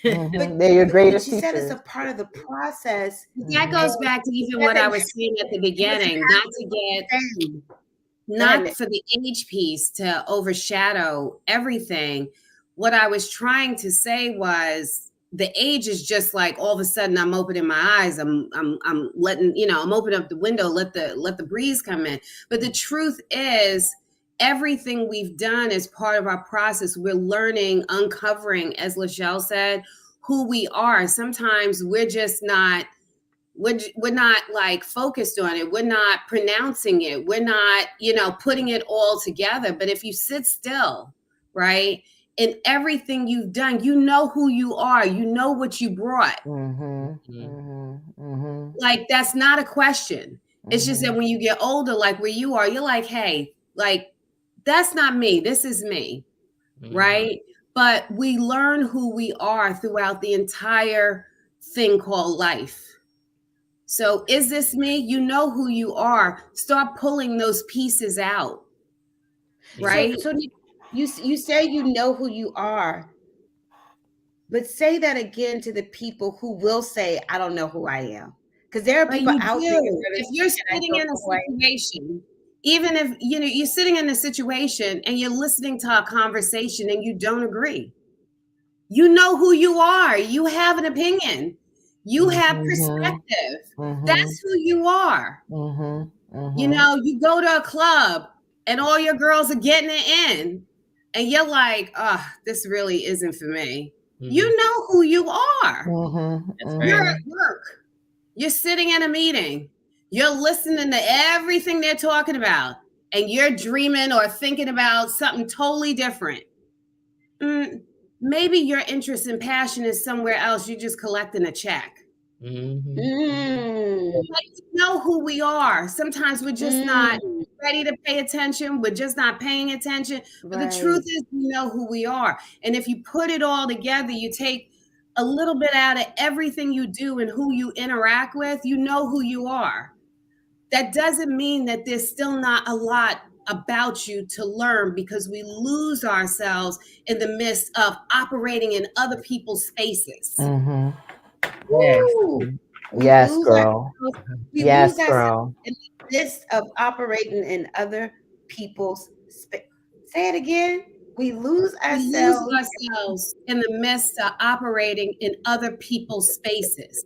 They're your greatest teachers. She said it's a part of the process. That goes back to even what I was saying at the beginning, not for the age piece to overshadow everything. What I was trying to say was the age is just like all of a sudden I'm opening my eyes. I'm letting, I'm opening up the window, let the breeze come in. But the truth is everything we've done as part of our process, we're learning, uncovering, as Lachelle said, who we are. Sometimes we're just not, we're not like focused on it. We're not pronouncing it. We're not, putting it all together. But if you sit still, right, in everything you've done, you know who you are. You know what you brought. Like, that's not a question. It's just that when you get older, like where you are, you're like, hey, like, that's not me. This is me, right? But we learn who we are throughout the entire thing called life. So is this me? You know who you are. Start pulling those pieces out, right? So you say you know who you are, but say that again to the people who will say, I don't know who I am. Because there are people out there. If you're sitting in a situation, even if you're sitting in a situation and you're listening to a conversation and you don't agree, you know who you are. You have an opinion. You have perspective. That's who you are. You go to a club and all your girls are getting it in. And you're like, oh, this really isn't for me. You know who you are. You're at work. You're sitting in a meeting. You're listening to everything they're talking about. And you're dreaming or thinking about something totally different. Maybe your interest and passion is somewhere else. You're just collecting a check. Like, you know who we are. Sometimes we're just not ready to pay attention. We're just not paying attention. But the truth is, we know who we are. And if you put it all together, you take a little bit out of everything you do and who you interact with, you know who you are. That doesn't mean that there's still not a lot about you to learn, because we lose ourselves in the midst of operating in other people's spaces. Yes, girl. Yes, girl. In the midst of operating in other people's space. Say it again. We lose ourselves in the midst of operating in other people's spaces.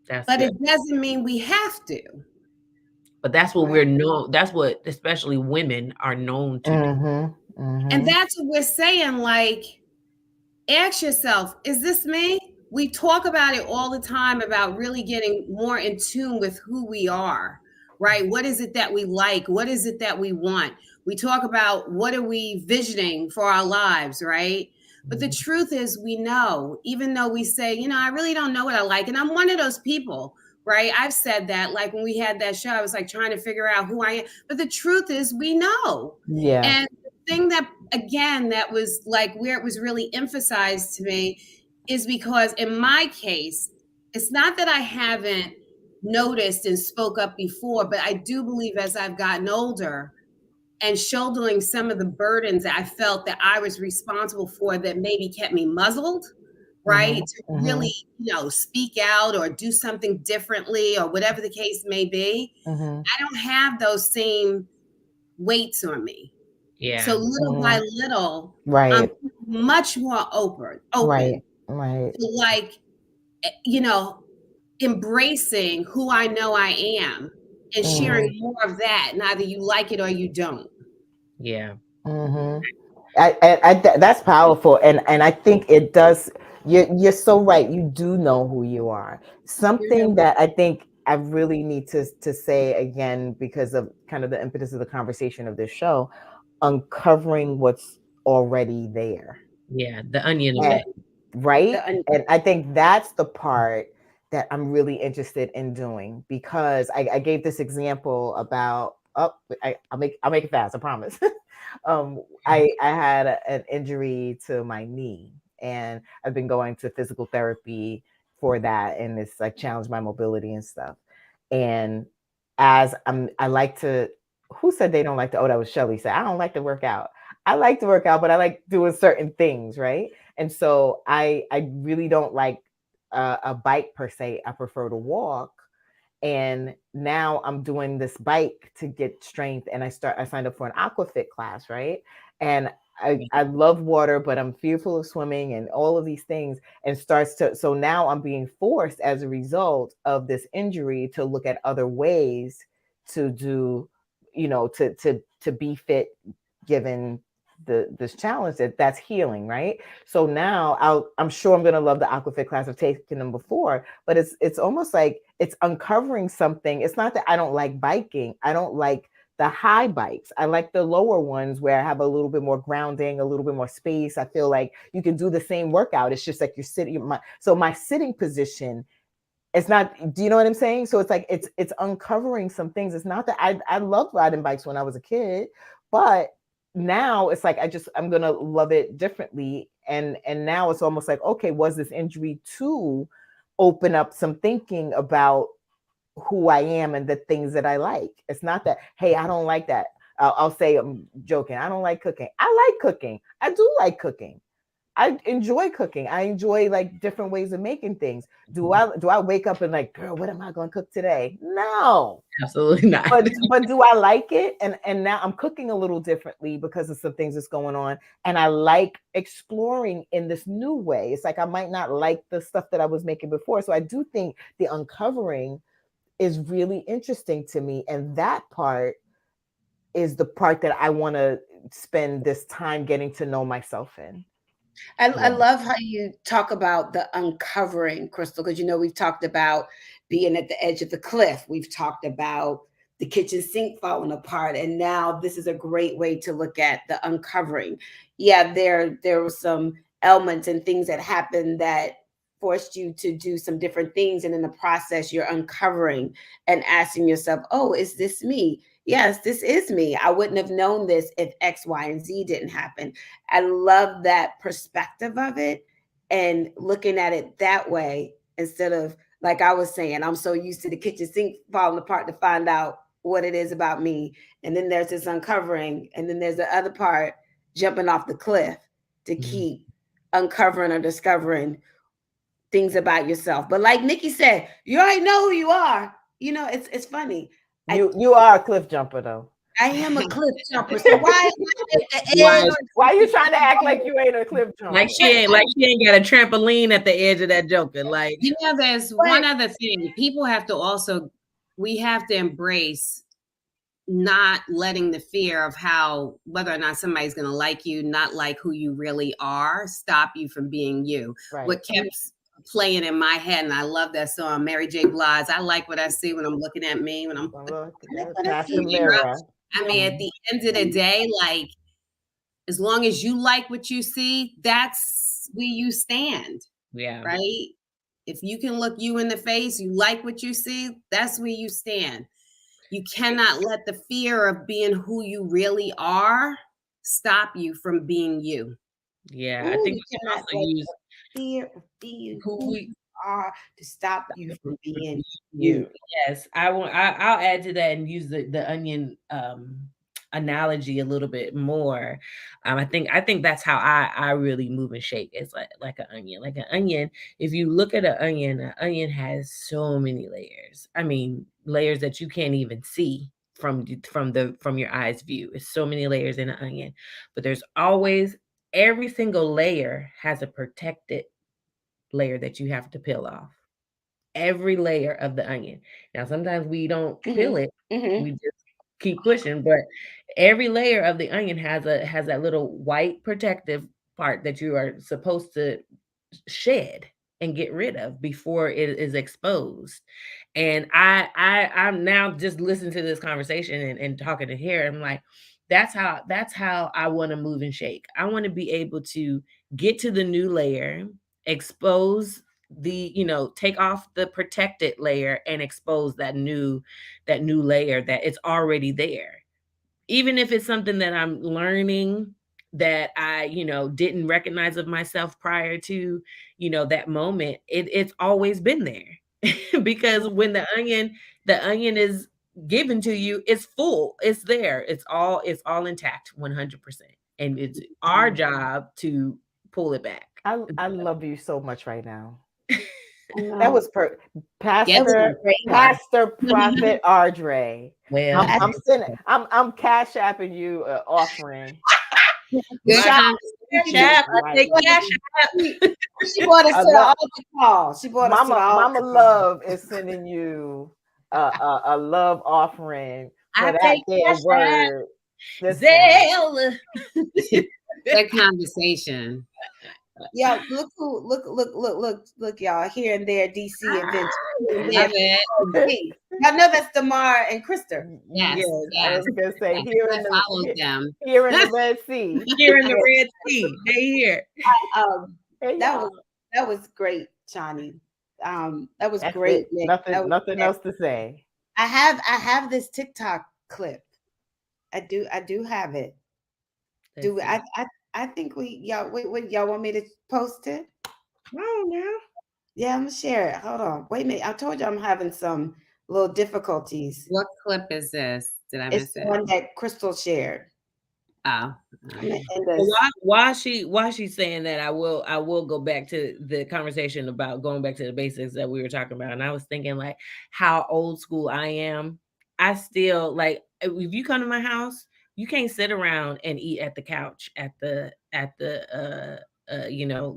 But it doesn't mean we have to. But that's what we're known. That's what especially women are known to do. And that's what we're saying. Like, ask yourself, is this me? we talk about it all the time about really getting more in tune with who we are, right? What is it that we like? What is it that we want? We talk about what are we visioning for our lives, right? But the truth is, we know, even though we say, I really don't know what I like. And I'm one of those people, right? I've said that, like when we had that show, I was like trying to figure out who I am. But the truth is, we know. Yeah. And the thing that, again, that was like where it was really emphasized to me is because in my case, it's not that I haven't noticed and spoke up before, but I do believe as I've gotten older and shouldering some of the burdens that I felt that I was responsible for that maybe kept me muzzled, right? To really, speak out or do something differently or whatever the case may be. I don't have those same weights on me. Yeah. So little by little, Right. I'm much more open Right. to like, embracing who I know I am and sharing more of that. And either you like it or you don't. Yeah. That's powerful, and I think it does. You're so right. You do know who you are. Something that I think I really need to say again, because of kind of the impetus of the conversation of this show, uncovering what's already there. Yeah, the onion effect. Right? And I think that's the part that I'm really interested in doing, because I gave this example about I'll make it fast, I promise. I had an injury to my knee, and I've been going to physical therapy for that, and it's like challenged my mobility and stuff. And as I like to, who said they don't like to, oh, that was Shelly said, I don't like to work out. I like to work out, but I like doing certain things, right? And so I really don't like a bike per se. I prefer to walk. And now I'm doing this bike to get strength, and I signed up for an aquafit class, right? And I love water, but I'm fearful of swimming and all of these things. And so now I'm being forced as a result of this injury to look at other ways to do, to be fit, given this challenge that's healing, right? So now I'm sure I'm going to love the aquafit class. I've taken them before, but it's almost like it's uncovering something. It's not that I don't like biking. I don't like the high bikes. I like the lower ones where I have a little bit more grounding, a little bit more space. I feel like you can do the same workout. It's just like you're sitting. My sitting position, it's not, do you know what I'm saying? So it's like it's uncovering some things. It's not that I loved riding bikes when I was a kid, but now it's like I'm gonna love it differently. And now it's almost like, okay, was this injury to open up some thinking about who I am and the things that I like? It's not that, hey, I don't like that. I'll say, I'm joking, I don't like cooking. I like cooking. I do like cooking. I enjoy cooking. I enjoy like different ways of making things. Do I wake up and like, girl, what am I going to cook today? No, absolutely not. But do I like it? And now I'm cooking a little differently because of some things that's going on. And I like exploring in this new way. It's like I might not like the stuff that I was making before. So I do think the uncovering is really interesting to me. And that part is the part that I want to spend this time getting to know myself in. I love how you talk about the uncovering, Crystal, because we've talked about being at the edge of the cliff. We've talked about the kitchen sink falling apart, and now this is a great way to look at the uncovering. Yeah, there were some elements and things that happened that forced you to do some different things, and in the process, you're uncovering and asking yourself, "Oh, is this me?" Yes, this is me. I wouldn't have known this if X, Y, and Z didn't happen. I love that perspective of it and looking at it that way instead of, like I was saying, I'm so used to the kitchen sink falling apart to find out what it is about me. And then there's this uncovering. And then there's the other part, jumping off the cliff to keep uncovering or discovering things about yourself. But like Nikki said, you already know who you are. It's funny. You are a cliff jumper, though. I am a cliff jumper. So why are you trying to act like you ain't a cliff jumper? Like she ain't got a trampoline at the edge of that joker. Like, there's one other thing. People have to we have to embrace not letting the fear of whether or not somebody's going to like you, not like who you really are, stop you from being you. Right. What kept playing in my head, and I love that song, Mary J. Blige. I like what I see when I'm looking at me, when I'm Past the mirror. I mean, at the end of the day, like, as long as you like what you see, that's where you stand, Yeah. right? If you can look you in the face, you like what you see, that's where you stand. You cannot let the fear of being who you really are stop you from being you. Yeah. I Ooh, think you we can cannot also let use the fear of being who who we you are to stop you from being you. you. Yes, I'll add to that and use the onion analogy a little bit more. I think that's how I really move and shake. It's like an onion. Like an onion, if you look at an onion has so many layers. I mean, layers that you can't even see from your eyes view. It's so many layers in an onion. But there's always every single layer has a protected layer that you have to peel off. Every layer of the onion. Now, sometimes we don't peel it, we just keep pushing, but every layer of the onion has that little white protective part that you are supposed to shed and get rid of before it is exposed. And I'm now just listening to this conversation and talking to her. I'm like, that's how I want to move and shake. I want to be able to get to the new layer, expose take off the protected layer and expose that new layer that it's already there, even if it's something that I'm learning that I didn't recognize of myself prior to that moment. It's always been there because when the onion is given to you, it's full, it's there, it's all intact 100%, and it's our job to pull it back. I love you so much right now. I That know. was Get to Pastor the great one. Pastor Prophet Ardre. Well, I'm sending. I'm cash apping you an offering. Good Shop. cash conversation. app, I take cash app. She brought us I to the love altar call. She brought us to the Mama altar call. Love is sending you a love offering for I that take there cash app. word. Listen, Zelle. Good conversation. Yeah, look, y'all, here and there, DC adventure. Here and Love there, it. DC. Y'all know that's Damar and Krista. Yes, yes, I yes. was gonna say Yes, here I in followed the them. here in the Red Sea. Here in the Red Sea. They here. Um, Hey, that y'all. was that was great, Johnny. That was That's great, it. Nick. That Nothing was nothing else to say. I have this TikTok clip. I do have it. Let's Do see. I think wait, y'all want me to post it? Oh, now. Yeah, I'm gonna share it. Hold on. Wait a minute. I told you I'm having some little difficulties. What clip is this? Did I It's miss the it? one that Crystal shared. Oh. I'm gonna end Well, this. while she's saying that, I will go back to the conversation about going back to the basics that we were talking about, and I was thinking like how old school I am. I still like if you come to my house, you can't sit around and eat at the couch at the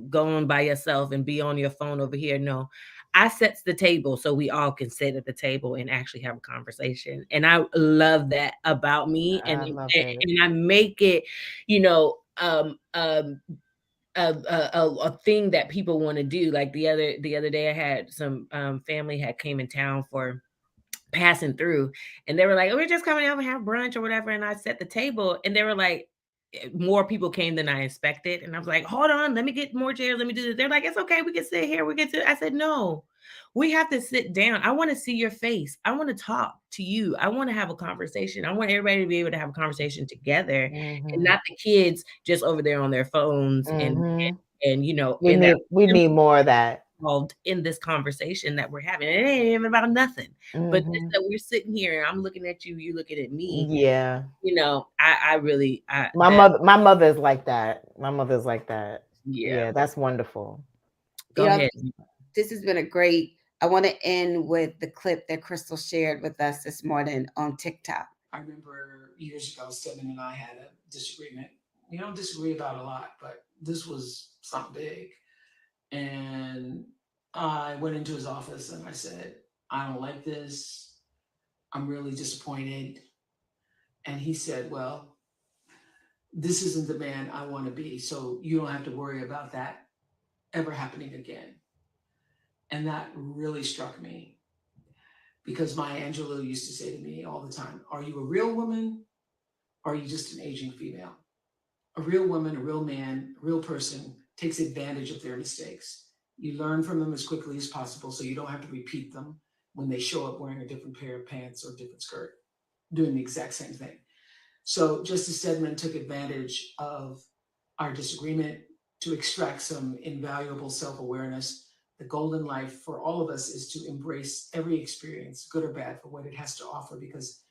going by yourself and be on your phone over here. No, I sets the table so we all can sit at the table and actually have a conversation. And I love that about me. And I love and, it. and I make it, you know, a thing that people want to do. Like the other day, I had some family had came in town for passing through, and they were like, "We're just coming out and have brunch or whatever." And I set the table, and they were like, more people came than I expected. And I was like, hold on, let me get more chairs. Let me do this. They're like, it's okay. We can sit here. We get to. I said, no, we have to sit down. I want to see your face. I want to talk to you. I want to have a conversation. I want everybody to be able to have a conversation together, and not the kids just over there on their phones and we and that need more of that involved in this conversation that we're having. It ain't even about nothing, but just that we're sitting here and I'm looking at you, you looking at me. Yeah. I really, my mother is like that. My mother's like that. Yeah. Yeah, that's wonderful. Go ahead. This has been a great. I want to end with the clip that Crystal shared with us this morning on TikTok. I remember years ago, Stedman and I had a disagreement. We don't disagree about a lot, but this was something big. And I went into his office and I said, I don't like this. I'm really disappointed. And he said, well, this isn't the man I want to be. So you don't have to worry about that ever happening again. And that really struck me, because Maya Angelou used to say to me all the time, are you a real woman, or are you just an aging female? A real woman, a real man, a real person takes advantage of their mistakes. You learn from them as quickly as possible so you don't have to repeat them when they show up wearing a different pair of pants or a different skirt, doing the exact same thing. So Justice Stedman took advantage of our disagreement to extract some invaluable self-awareness. The golden life for all of us is to embrace every experience, good or bad, for what it has to offer, because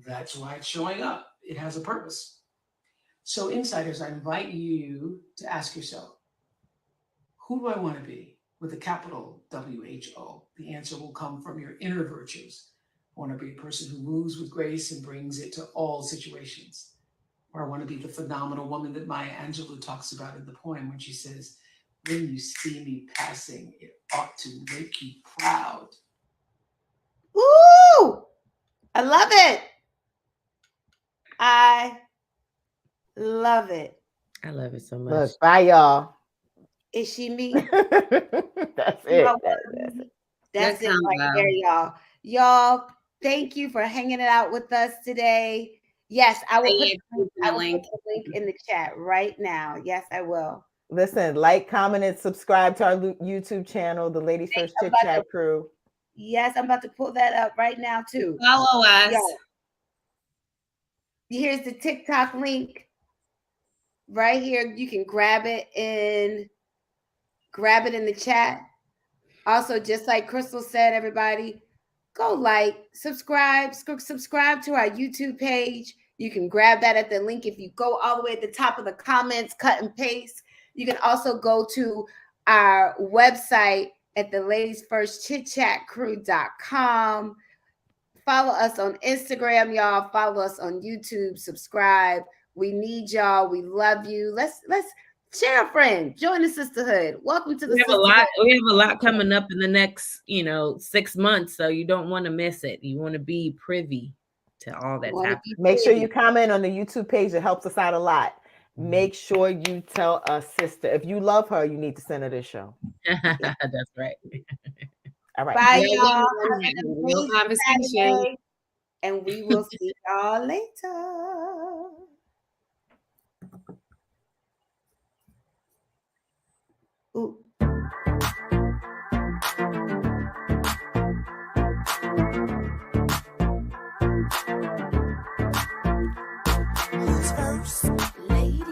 that's why it's showing up. It has a purpose. So insiders, I invite you to ask yourself, who do I want to be with a capital WHO? The answer will come from your inner virtues. I want to be a person who moves with grace and brings it to all situations. Or I want to be the phenomenal woman that Maya Angelou talks about in the poem when she says, when you see me passing, it ought to make you proud. Ooh, I love it. I love it. I love it so much. Look, bye, y'all. Is she me? That's it. That's it right there, y'all. Y'all, thank you for hanging it out with us today. Yes, I will put the link in the chat right now. Yes, I will. Listen, like, comment, and subscribe to our YouTube channel, the Ladies First Chit-Chat Crew. Yes, I'm about to pull that up right now too. Follow us. Yo. Here's the TikTok link right here. You can grab it in the chat. Also, just like Crystal said, everybody, go like, subscribe to our YouTube page. You can grab that at the link. If you go all the way at the top of the comments, cut and paste. You can also go to our website at the ladiesfirstchitchatcrew.com. Follow us on Instagram, y'all. Follow us on YouTube. Subscribe. We need y'all. We love you. Let's share a friend. Join the sisterhood. Welcome to the sisterhood. We have a lot coming up in the next, 6 months. So you don't want to miss it. You want to be privy to all that's happening. Make sure you comment on the YouTube page. It helps us out a lot. Make sure you tell a sister. If you love her, you need to send her this show. That's right. All right. Bye, y'all. Real conversation. And we will see y'all later. Ooh. Who's first? Ladies.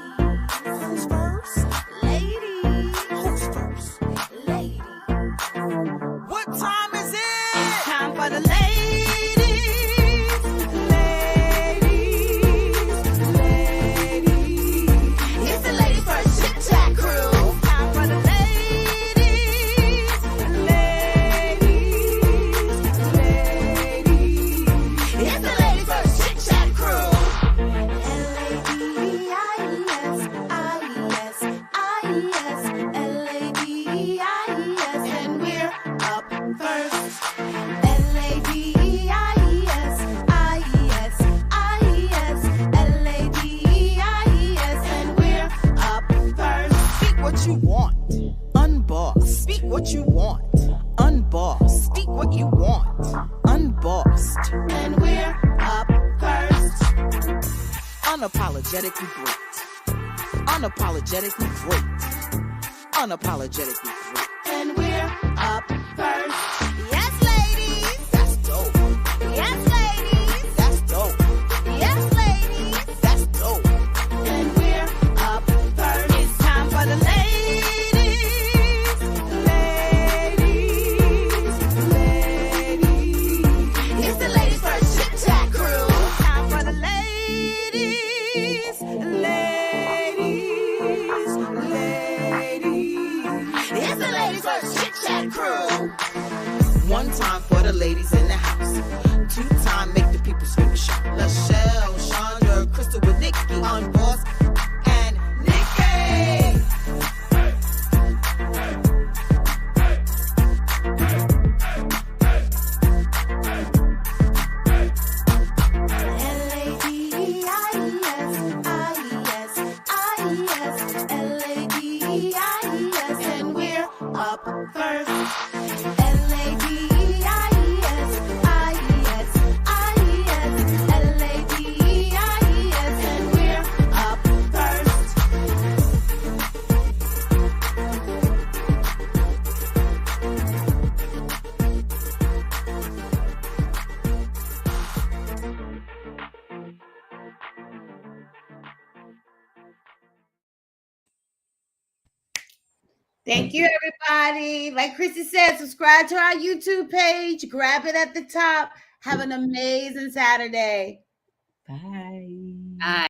Who's first? Ladies. Who's first? Ladies. What time is it? It's time for the ladies. It's the Ladies First Chit-Chat Crew. It's time for the ladies. It's the Ladies First Chit-Chat Crew. L-A-D-I-E-S, and we're up first. L-A-D-I-E-S, L-A-D-I-E-S, and we're up first. Speak what you want, unbossed. Speak what you want, unbossed. Speak what you want, unbossed. And we're up first. Unapologetically great. Unapologetically great. Unapologetically great. And we're up first. Yes, ladies. That's dope. Yes, ladies. That's dope. Yes, ladies. That's dope. And we're up first. It's time for the ladies. It's the Ladies First Chit-Chat Crew. Time for the ladies. It's the Ladies First Chit-Chat Crew. One time for the ladies in the house. Two time make the people scream and shout. Lachelle, Chandra, Crystal with Nikki, unbossed, and Nikki. L-A-D-I-E-S, and we're up first. Thank you, everybody. Like Chrissy said, subscribe to our YouTube page. Grab it at the top. Have an amazing Saturday. Bye. Bye.